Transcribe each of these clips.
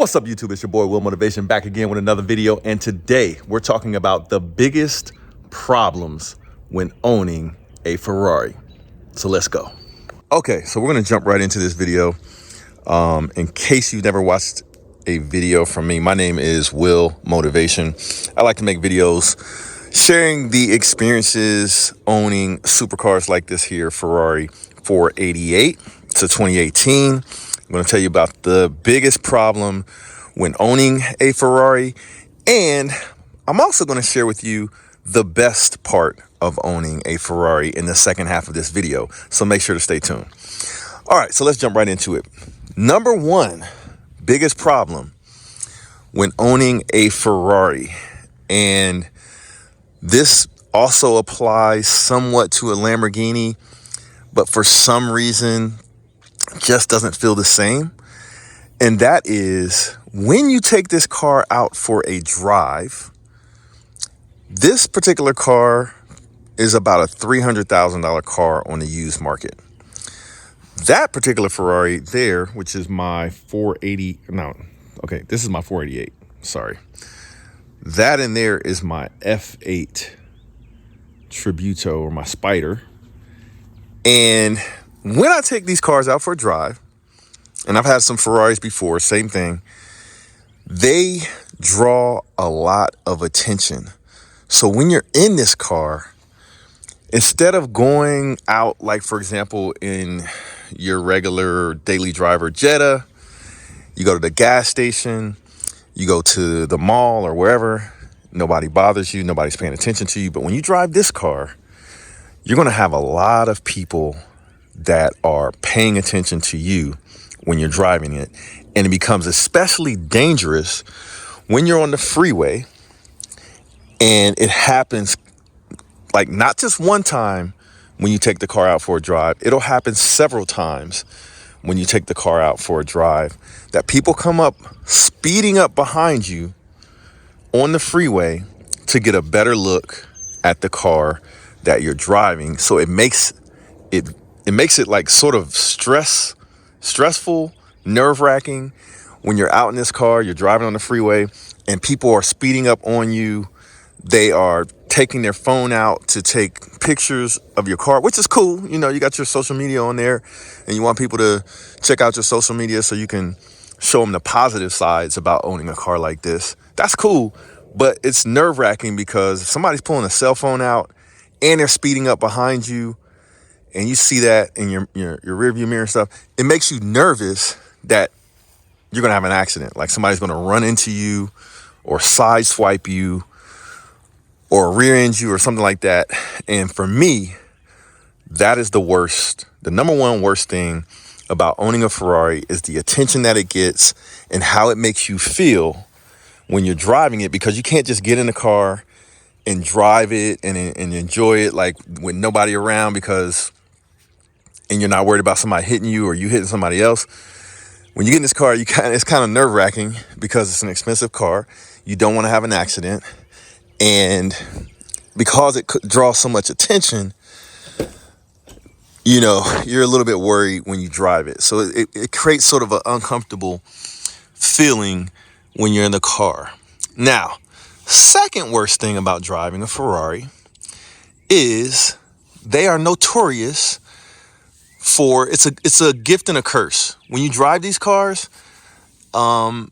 What's up, YouTube? It's your boy Will Motivation back again with another video, and today we're talking about the biggest problems when owning a Ferrari. So let's go. Okay, so we're gonna jump right into this video. In case you've never watched a video from me, my name is Will Motivation. I like to make videos sharing the experiences owning supercars like this here, Ferrari 488 to 2018. I'm going to tell you about the biggest problem when owning a Ferrari, and I'm also going to share with you the best part of owning a Ferrari in the second half of this video. So make sure to stay tuned. All right, so let's jump right into it. Number one, biggest problem when owning a Ferrari, and this also applies somewhat to a Lamborghini, but for some reason just doesn't feel the same. And that is when you take this car out for a drive. This particular car is about a $300,000 car on the used market. That particular Ferrari there, which is my 480, this is my 488, sorry. That in there is my F8 Tributo, or my Spider. And when I take these cars out for a drive, and I've had some Ferraris before, same thing, they draw a lot of attention. So when you're in this car, instead of going out, like for example, in your regular daily driver Jetta, you go to the gas station, you go to the mall or wherever, nobody bothers you, nobody's paying attention to you. But when you drive this car, you're going to have a lot of people that are paying attention to you when you're driving it. And it becomes especially dangerous when you're on the freeway, and it happens like not just one time when you take the car out for a drive. It'll happen several times when you take the car out for a drive, that people come up speeding up behind you on the freeway to get a better look at the car that you're driving. So it makes it like sort of stressful, nerve-wracking when you're out in this car, you're driving on the freeway, and people are speeding up on you. They are taking their phone out to take pictures of your car, which is cool. You know, you got your social media on there, and you want people to check out your social media so you can show them the positive sides about owning a car like this. That's cool, but it's nerve-wracking because if somebody's pulling a cell phone out and they're speeding up behind you, and you see that in your rearview mirror and stuff, it makes you nervous that you're going to have an accident. Like somebody's going to run into you or sideswipe you or rear end you or something like that. And for me, that is the worst. The number one worst thing about owning a Ferrari is the attention that it gets and how it makes you feel when you're driving it, because you can't just get in the car and drive it and enjoy it like with nobody around, and you're not worried about somebody hitting you or you hitting somebody else. When you get in this car, it's kind of nerve-wracking because it's an expensive car. You don't want to have an accident. And because it draws so much attention, you know, you're a little bit worried when you drive it. So it creates sort of an uncomfortable feeling when you're in the car. Now, second worst thing about driving a Ferrari is they are notorious for, it's a gift and a curse. When you drive these cars, a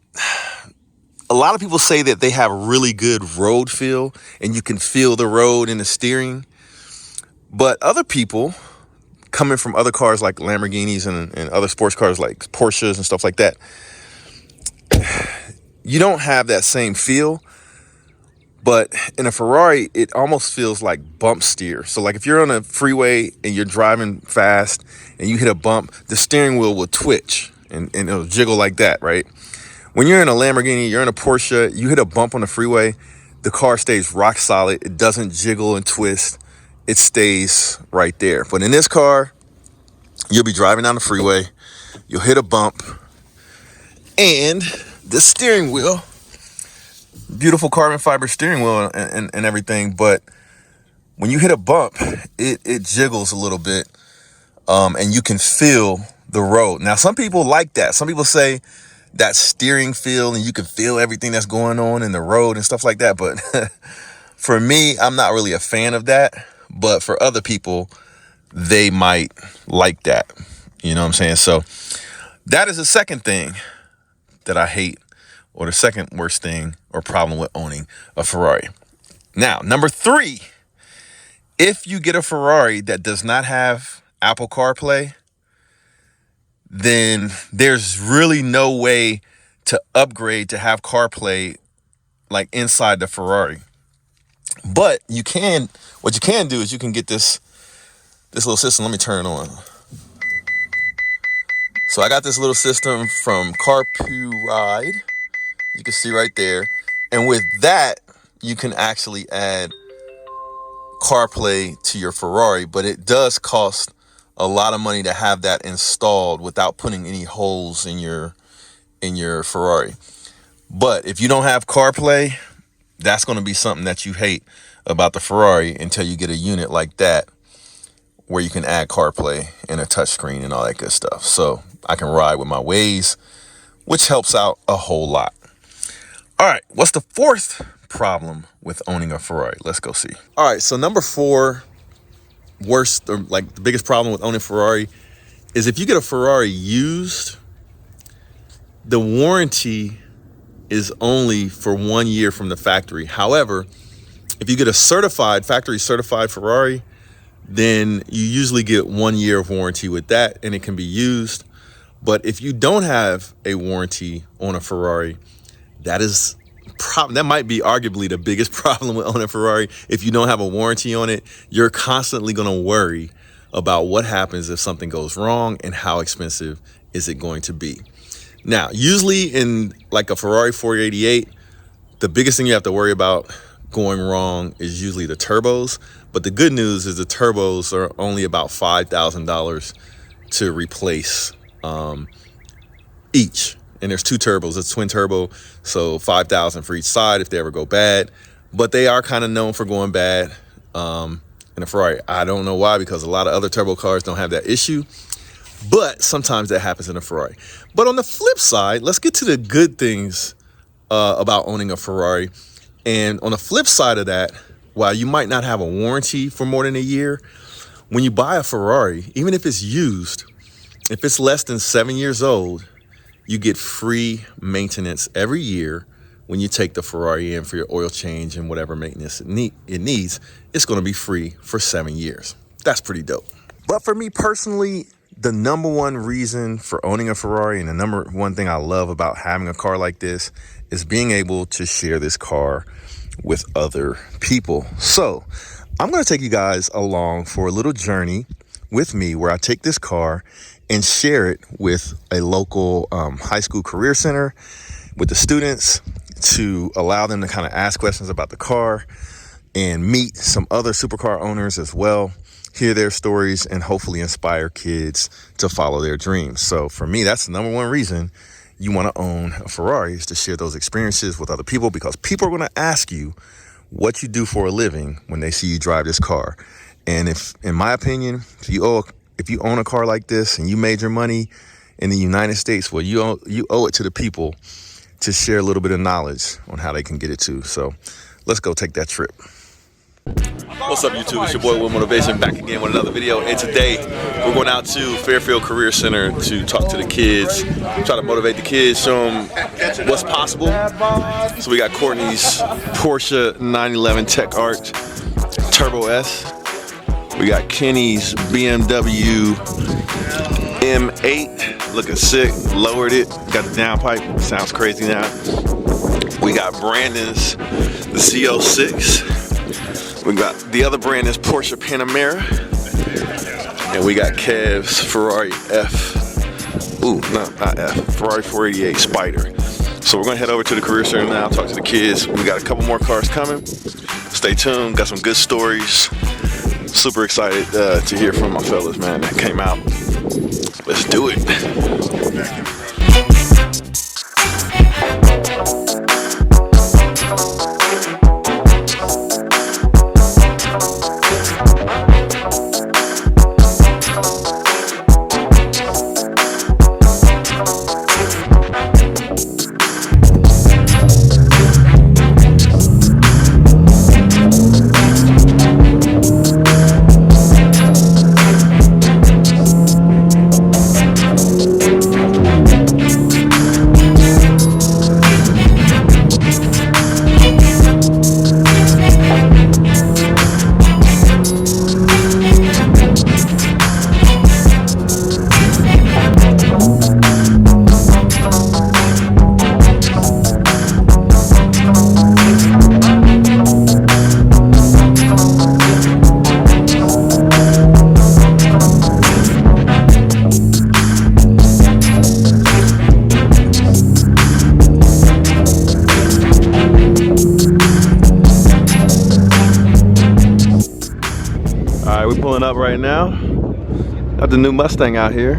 lot of people say that they have really good road feel and you can feel the road in the steering. But other people coming from other cars like Lamborghinis and other sports cars like Porsches and stuff like that, you don't have that same feel. But in a Ferrari, it almost feels like bump steer. So like if you're on a freeway and you're driving fast and you hit a bump, the steering wheel will twitch and it'll jiggle like that, right? When you're in a Lamborghini, you're in a Porsche, you hit a bump on the freeway, the car stays rock solid. It doesn't jiggle and twist. It stays right there. But in this car, you'll be driving down the freeway, you'll hit a bump, and the steering wheel, beautiful carbon fiber steering wheel and everything, but when you hit a bump, it jiggles a little bit, and you can feel the road. Now, some people like that. Some people say that steering feel, and you can feel everything that's going on in the road and stuff like that. But for me, I'm not really a fan of that. But for other people, they might like that. You know what I'm saying? So that is the second thing that I hate, or the second worst thing or problem with owning a Ferrari. Now, number 3, if you get a Ferrari that does not have Apple CarPlay, then there's really no way to upgrade to have CarPlay like inside the Ferrari. But what you can do is you can get this little system. Let me turn it on. So I got this little system from Ride. You can see right there. And with that, you can actually add CarPlay to your Ferrari, but it does cost a lot of money to have that installed without putting any holes in your Ferrari. But if you don't have CarPlay, that's going to be something that you hate about the Ferrari until you get a unit like that where you can add CarPlay and a touchscreen and all that good stuff. So I can ride with my Waze, which helps out a whole lot. All right, what's the 4th problem with owning a Ferrari? Let's go see. All right, so number 4, worst, or like the biggest problem with owning a Ferrari is if you get a Ferrari used, the warranty is only for 1 year from the factory. However, if you get a factory certified Ferrari, then you usually get 1 year of warranty with that, and it can be used. But if you don't have a warranty on a Ferrari, that might be arguably the biggest problem with owning a Ferrari. If you don't have a warranty on it, you're constantly going to worry about what happens if something goes wrong and how expensive is it going to be. Now, usually in like a Ferrari 488, the biggest thing you have to worry about going wrong is usually the turbos. But the good news is the turbos are only about $5,000 to replace each. And there's 2 turbos. It's twin turbo, so $5,000 for each side if they ever go bad. But they are kind of known for going bad in a Ferrari. I don't know why, because a lot of other turbo cars don't have that issue. But sometimes that happens in a Ferrari. But on the flip side, let's get to the good things about owning a Ferrari. And on the flip side of that, while you might not have a warranty for more than a year, when you buy a Ferrari, even if it's used, if it's less than 7 years old, you get free maintenance every year when you take the Ferrari in for your oil change and whatever maintenance it needs. It's going to be free for 7 years. That's pretty dope. But for me personally, the number one reason for owning a Ferrari, and the number one thing I love about having a car like this, is being able to share this car with other people. So I'm going to take you guys along for a little journey with me where I take this car and share it with a local high school career center with the students to allow them to kind of ask questions about the car and meet some other supercar owners as well, hear their stories, and hopefully inspire kids to follow their dreams. So for me, that's the number one reason you want to own a Ferrari, is to share those experiences with other people, because people are going to ask you what you do for a living when they see you drive this car. And if, in my opinion, if you own a car like this and you made your money in the United States, well, you owe it to the people to share a little bit of knowledge on how they can get it too. So let's go take that trip. What's up, YouTube? It's your boy Will Motivation, back again with another video. And today we're going out to Fairfield Career Center to talk to the kids, try to motivate the kids, show them what's possible. So we got Courtney's Porsche 911 Tech Art Turbo S. We got Kenny's BMW M8, looking sick, lowered it, got the downpipe, sounds crazy now. We got Brandon's the CO6. We got the other Brandon's Porsche Panamera. And we got Kev's Ferrari Ferrari 488 Spider. So we're gonna head over to the Career Center now, talk to the kids. We got a couple more cars coming. Stay tuned, got some good stories. Super excited to hear from my fellas, man, that came out. Let's do it. pulling up right now. Got the new Mustang out here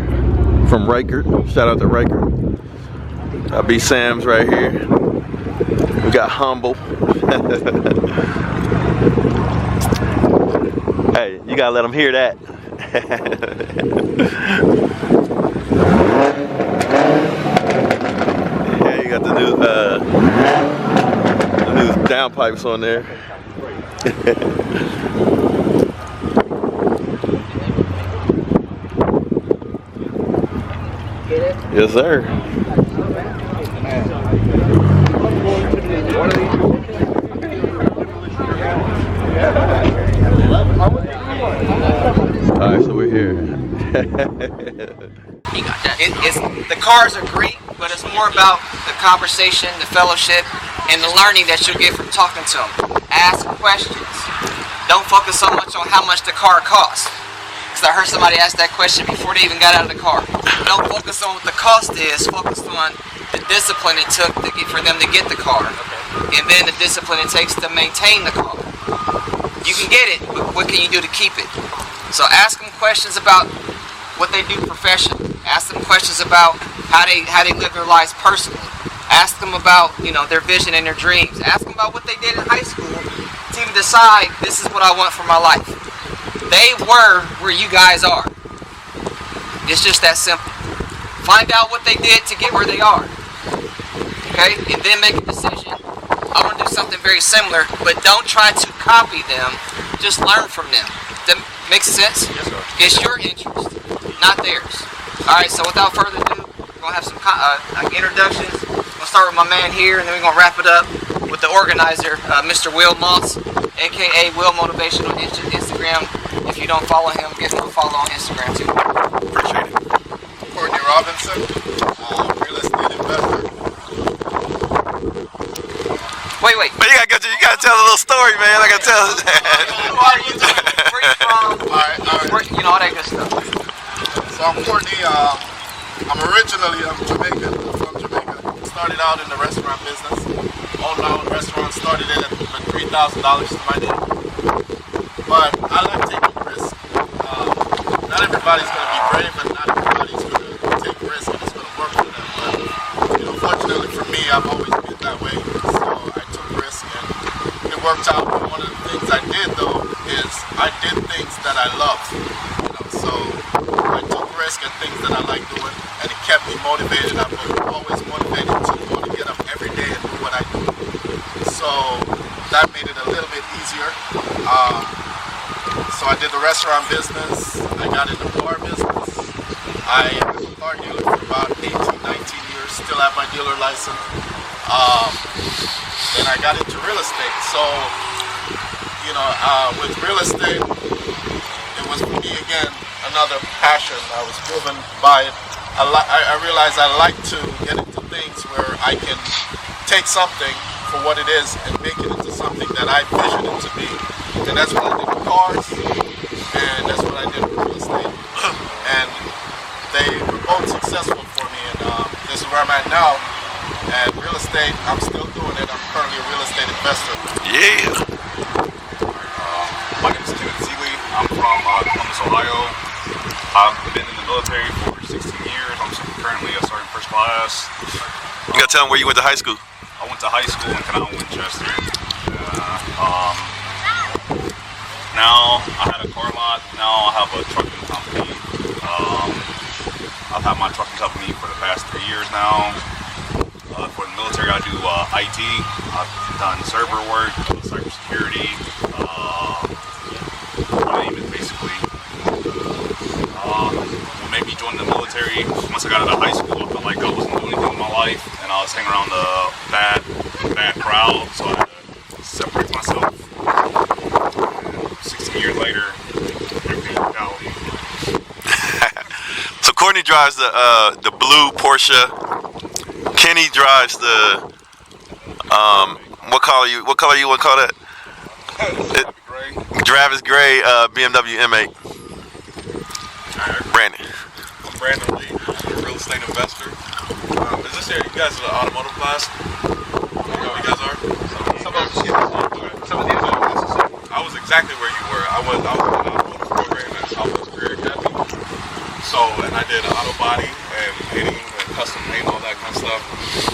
from Riker. Shout out to Riker. Got B Sam's right here. We got Humble. Hey, you gotta let them hear that. Yeah, you got the new downpipes on there. Yes, sir. All right, so we're here. He got that. The cars are great, but it's more about the conversation, the fellowship, and the learning that you'll get from talking to them. Ask questions. Don't focus so much on how much the car costs. Because I heard somebody ask that question before they even got out of the car. Don't focus on what the cost is. Focus on the discipline it took for them to get the car, and then the discipline it takes to maintain the car. You can get it, but what can you do to keep it? So ask them questions about what they do professionally. Ask them questions about how they live their lives personally. Ask them about, you know, their vision and their dreams. Ask them about what they did in high school to even decide this is what I want for my life. They were where you guys are. It's just that simple. Find out what they did to get where they are. Okay? And then make a decision. I want to do something very similar, but don't try to copy them. Just learn from them. That makes sense? Yes, sir. It's your interest, not theirs. Alright, so without further ado, we're going to have some introductions. We'll start with my man here, and then we're going to wrap it up with the organizer, Mr. Will Moss, aka Will Motivation on Instagram. If you don't follow him, give him a follow on Instagram too. Appreciate it. Courtney Robinson, real estate investor. Wait. Man, you gotta tell a little story, man. I gotta tell. Who are you? Where you from? All right. You know, all that good stuff. So I'm Courtney. I'm Jamaican. I'm from Jamaica. Started out in the restaurant business. Owned my own restaurant. Started it at $3,000 to my name. But I like taking risks. Not everybody's going to be brave, and not everybody's going to take risks, and it's going to work for them. But you know, fortunately for me, I've always been that way. So I took risks, and it worked out. But one of the things I did though is I did things that I loved. You know, so I took risks and things that I like doing, and it kept me motivated. I was always motivated to want to get up every day and do what I do. So that made it a little bit easier. So I did the restaurant business, I got into car business. I was a car dealer for about 18, 19 years, still have my dealer license. Then I got into real estate. So, you know, with real estate, it was for me again, another passion. I was driven by it. I realized I like to get into things where I can take something for what it is and make it into something that I vision it to be. And that's what I did with cars, and that's what I did with real estate. And they were both successful for me, and this is where I'm at now. And real estate, I'm still doing it. I'm currently a real estate investor. Yeah. My name is Kenneth Seeley. I'm from Columbus, Ohio. I've been in the military for 16 years. I'm currently a sergeant first class. You gotta tell them where you went to high school. I went to high school in Canal, Winchester. Now I had a car lot. Now I have a trucking company. I've had my trucking company for the past 3 years now. For the military, I do IT. I've done server work, cybersecurity. Name it basically. What made me join the military? Once I got out of high school, I felt like I wasn't doing anything in my life, and I was hanging around the bad crowd. So I had to separate myself. 16 years later, everything worked out. So Courtney drives the blue Porsche. Kenny drives the what color you want to call that? Travis Gray BMW M8. Brandon. I'm Brandon Lee, real estate investor. Is this here? You guys are the automotive class? You know who you guys are? Some of these are. I was exactly where you were. I was in the automotive program. So, and I did auto body and painting and custom paint, all that kind of stuff.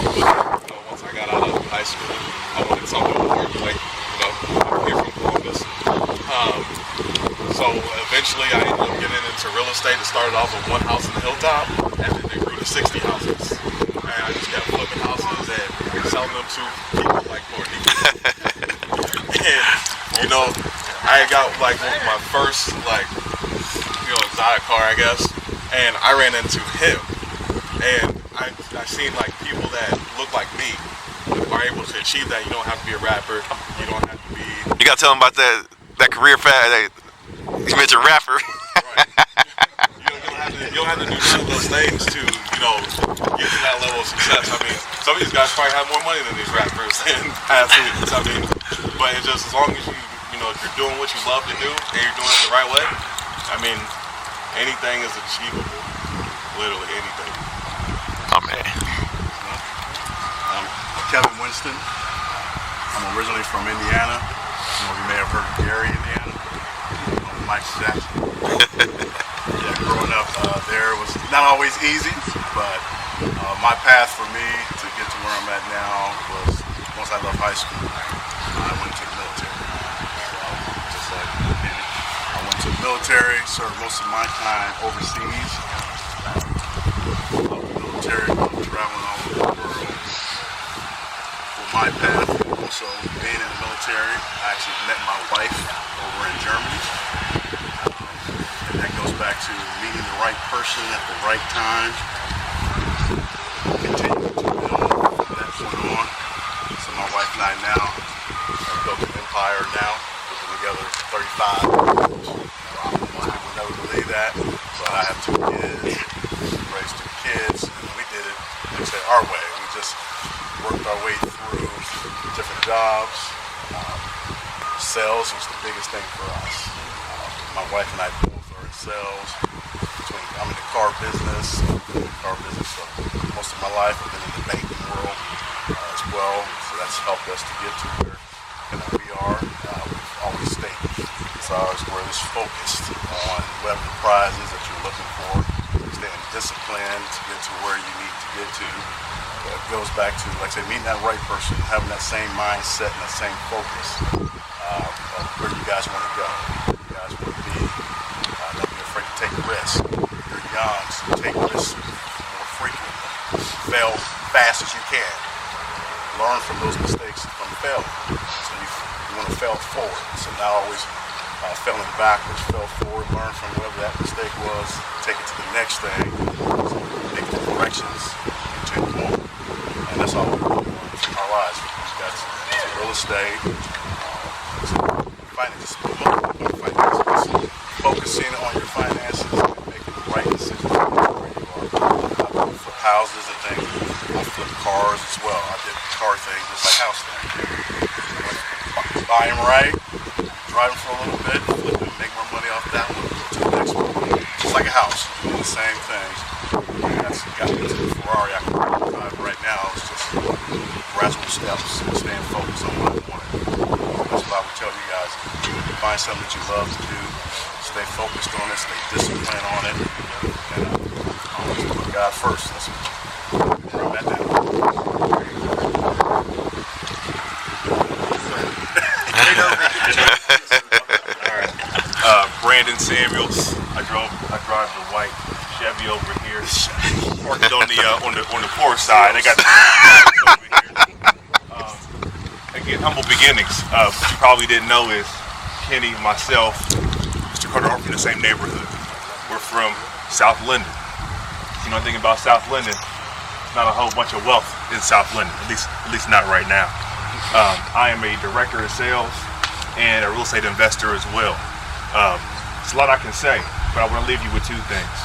But, you know, once I got out of high school, I wanted something more like, you know, I'm here from Columbus. So eventually I ended up getting into real estate. It started off with one house in the hilltop, and then it grew to 60 houses. And I just kept flipping houses and selling them to people like Courtney. And, you know, I got like one of my first, like, you know, exotic car, I guess, and I ran into him. And I seen like people that look like me are able to achieve that. You don't have to be a rapper. You don't have to be. You gotta tell them about that career path. You mentioned rapper. Right. You don't have to do none of those things to, you know, get to that level of success. I mean, some of these guys probably have more money than these rappers and athletes. I mean, but it's just as long as you know, if you're doing what you love to do and you're doing it the right way, I mean, anything is achievable. Literally anything. Oh man. I'm Kevin Winston. I'm originally from Indiana. You may have heard of Gary, Indiana. Mike Jackson. Yeah, growing up there was not always easy, but my path for me to get to where I'm at now was once I left high school, I went to the military. So, just like Penny, I went to the military, served most of my time overseas. Military, traveling all over the world. For my path, also being in the military, I actually met my wife over in Germany. And that goes back to meeting the right person at the right time. Continuing to build from that point on. So my wife and I now have built an empire now. We've been together 35 years. Most people never believe that. But I have 2 kids, raised 2 kids, and we did it, like I say, our way. We just worked our way through different jobs. Sales was the biggest thing for us. My wife and I both are in sales. I'm in the car business. So most of my life I've been in the banking world as well. So that's helped us to get to where we are. We've always stayed as ours, where it's focused on whatever the prize is that you're looking for. Staying disciplined to get to where you need to get to. It goes back to, like I say, meeting that right person, having that same mindset and that same focus of where you guys want to go. You guys want to be, don't be afraid to take risks. You're young, so take risks more frequently. Fail fast as you can. Learn from those mistakes from failing. So you want to fail forward. So not always failing backwards. Fail forward, learn from whatever that mistake was, take it to the next thing, so make the corrections, continue on. And that's all we're doing in our lives. We've got real estate, finances, focusing on your finances and making the right decisions where you are. I flip houses and things. I flip cars as well. I did car things just like house things. Buy them right, drive them for a little bit, flip them, make more money off that one, go to the next one. Just like a house, doing the same things. That's got me to the Ferrari I can drive right now. It's just gradual steps, staying focused on what I want. That's why we tell you guys, find something that you love to do, stay focused on it, stay disciplined on it, and always put God first. That's where I'm at now. Brandon Samuels. I drive the white Chevy over here. Parked on the poor side. I got the over here. Again, humble beginnings. What you probably didn't know is Kenny, myself, Mr. Carter are from the same neighborhood. We're from South Linden. You know, thinking about South Linden, not a whole bunch of wealth in South Linden. At least not right now. I am a director of sales and a real estate investor as well. It's a lot I can say, but I want to leave you with 2 things.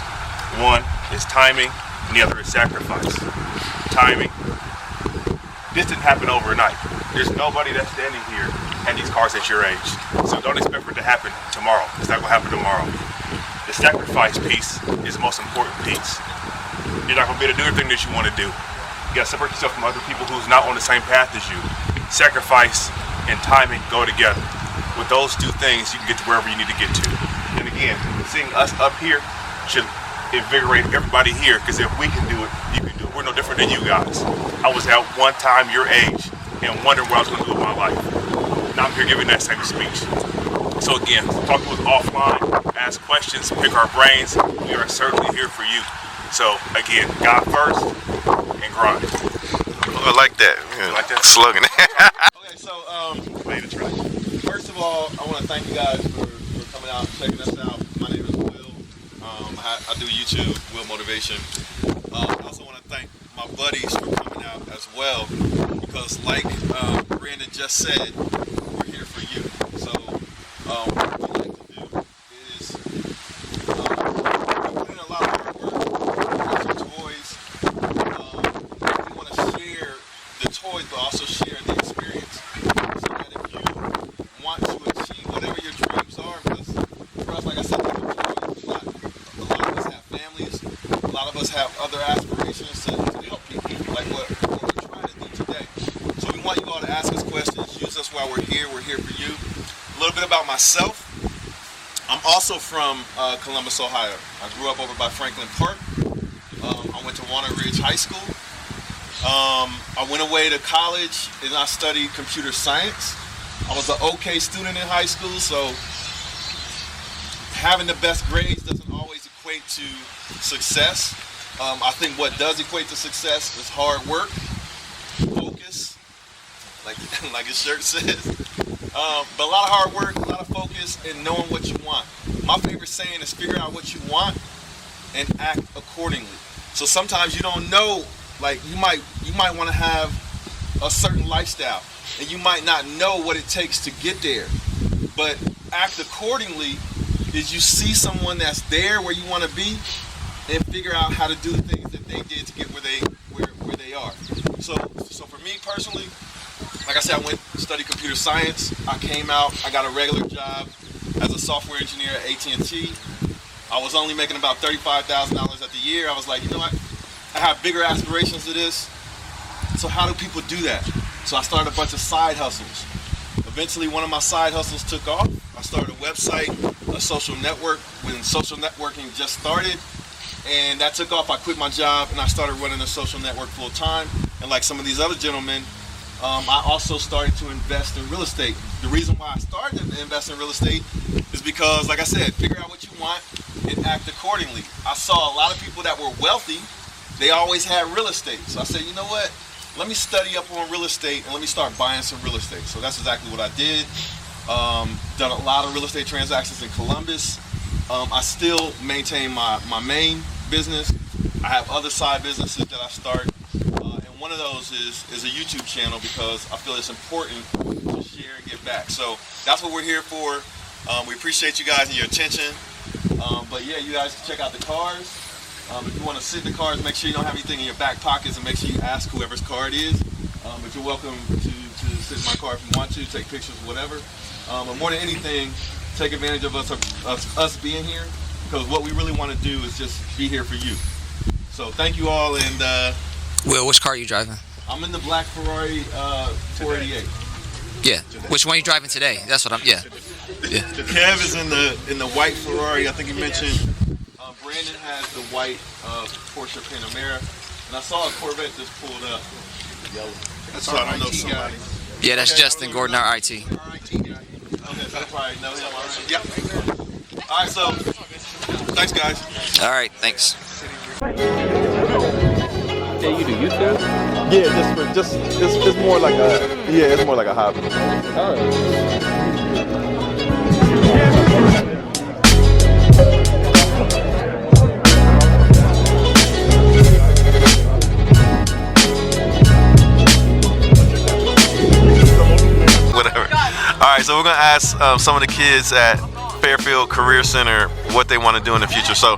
One is timing, and the other is sacrifice. Timing. This didn't happen overnight. There's nobody that's standing here and these cars at your age. So don't expect for it to happen tomorrow. It's not going to happen tomorrow. The sacrifice piece is the most important piece. You're not going to be able to do everything that you want to do. You got to separate yourself from other people who's not on the same path as you. Sacrifice and timing go together. With those 2 things, you can get to wherever you need to get to. And again, seeing us up here should invigorate everybody here, because if we can do it, you can do it. We're no different than you guys. I was at one time your age and wondering what I was going to do with my life. Now I'm here giving that same speech. So again, talk to us offline, ask questions, pick our brains. We are certainly here for you. So again, God first and grind. I like that. You like that? Slogan. Okay, so first of all, I want to thank you guys for coming out and checking us out. My name is Will. I do YouTube, Will Motivation. I also want to thank my buddies for coming out as well, because like Brandon just said, we're here for you. So what we like to do is we put in a lot of hard work with some toys. We want to share the toys, but also share the experience, so that if you want to achieve whatever your dreams are, because for us, like I said, a lot of us have families, a lot of us have other aspirations to help people, like what we're trying to do today. So we want you all to ask us questions, use us while we're here for you. A little bit about myself. I'm also from Columbus, Ohio. I grew up over by Franklin Park. I went to Walnut Ridge High School. I went away to college and I studied computer science. I was an okay student in high school, so having the best grades doesn't always equate to success. I think what does equate to success is hard work, focus, like his shirt says. But a lot of hard work, a lot of focus, and knowing what you want. My favorite saying is figure out what you want and act accordingly. So sometimes you don't know, like you might want to have a certain lifestyle, and you might not know what it takes to get there. But act accordingly is you see someone that's there where you want to be, and figure out how to do the things that they did to get where they are. So for me personally, like I said, I went to study computer science. I came out, I got a regular job as a software engineer at AT&T. I was only making about $35,000 at the year. I was like, you know what? I have bigger aspirations to this. So how do people do that? So I started a bunch of side hustles. Eventually, one of my side hustles took off. I started a website, a social network, when social networking just started. And that took off. I quit my job and I started running a social network full time. And like some of these other gentlemen, I also started to invest in real estate. The reason why I started to invest in real estate is because, like I said, figure out what you want and act accordingly. I saw a lot of people that were wealthy. They always had real estate. So I said, you know what? Let me study up on real estate and let me start buying some real estate. So that's exactly what I did. Done a lot of real estate transactions in Columbus. I still maintain my main business. I have other side businesses that I start. And one of those is a YouTube channel, because I feel it's important to share and give back. So that's what we're here for. We appreciate you guys and your attention. But yeah, you guys can check out the cars. If you want to sit in the cars, make sure you don't have anything in your back pockets, and make sure you ask whoever's car it is. But you're welcome to sit in my car if you want to, take pictures, whatever. But more than anything, take advantage of us being here, because what we really want to do is just be here for you. So thank you all. And Will, which car are you driving? I'm in the black Ferrari 488. Yeah. Which one are you driving today? That's what I'm. Yeah. Yeah. Kev is in the white Ferrari. I think he mentioned. Brandon has the white Porsche Panamera, and I saw a Corvette just pulled up. Yellow. So I don't know somebody. Yeah, that's Okay, Justin Gordon, our IT. Okay, so I probably know him already. Yep. All right, so thanks, guys. All right, thanks. Yeah, you do YouTube? Yeah, it's more like it's more like a hobby. Whatever. All right, so we're gonna ask some of the kids at Fairfield Career Center what they want to do in the future. So,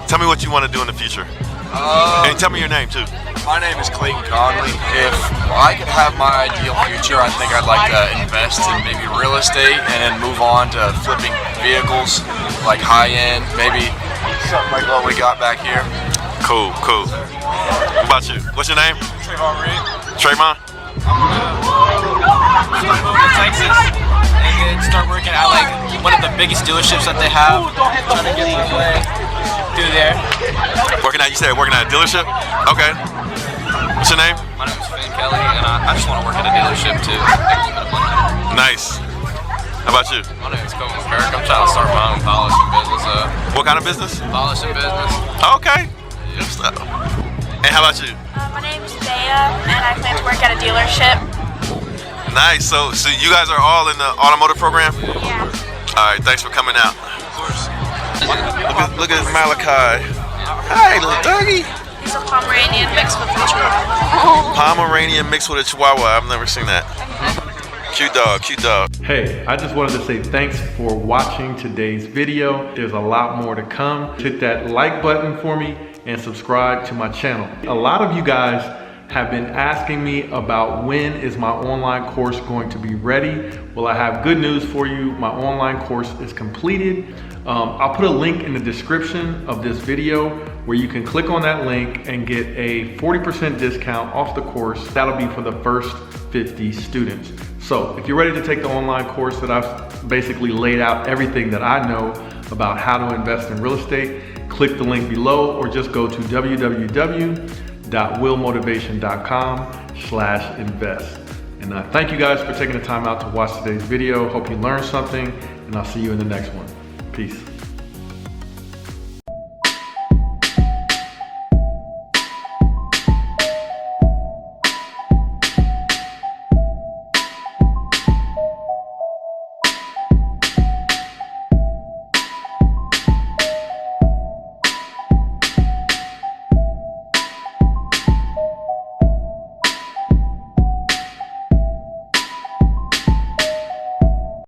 tell me what you want to do in the future. And tell me your name too. My name is Clayton Conley. If I could have my ideal future, I think I'd like to invest in maybe real estate and then move on to flipping vehicles, like high-end, maybe something like what we got back here. Cool. What about you? What's your name? Trayvon Reed. Trayvon? Start moving to Texas and then start working at like one of the biggest dealerships that they have. Trying to get my way through there. You said working at a dealership? Okay. What's your name? My name is Finn Kelly, and I just want to work at a dealership too. Nice. How about you? My name is Coleman Kirk. I'm trying to start my own polishing business. What kind of business? Polishing business. Okay. Good stuff. And how about you? My name is Yea, and I plan to work at a dealership. Nice. So you guys are all in the automotive program? Yeah. All right. Thanks for coming out. Look at Malachi. Hi, little doggy. He's a Pomeranian mixed with a Chihuahua. Pomeranian mixed with a Chihuahua. I've never seen that. Cute dog, cute dog. Hey, I just wanted to say thanks for watching today's video. There's a lot more to come. Hit that like button for me and subscribe to my channel. A lot of you guys have been asking me about when is my online course going to be ready. Well, I have good news for you. My online course is completed. I'll put a link in the description of this video where you can click on that link and get a 40% discount off the course. That'll be for the first 50 students. So if you're ready to take the online course that I've basically laid out everything that I know about how to invest in real estate, click the link below or just go to www.willmotivation.com/invest. And thank you guys for taking the time out to watch today's video. Hope you learned something, and I'll see you in the next one. Peace.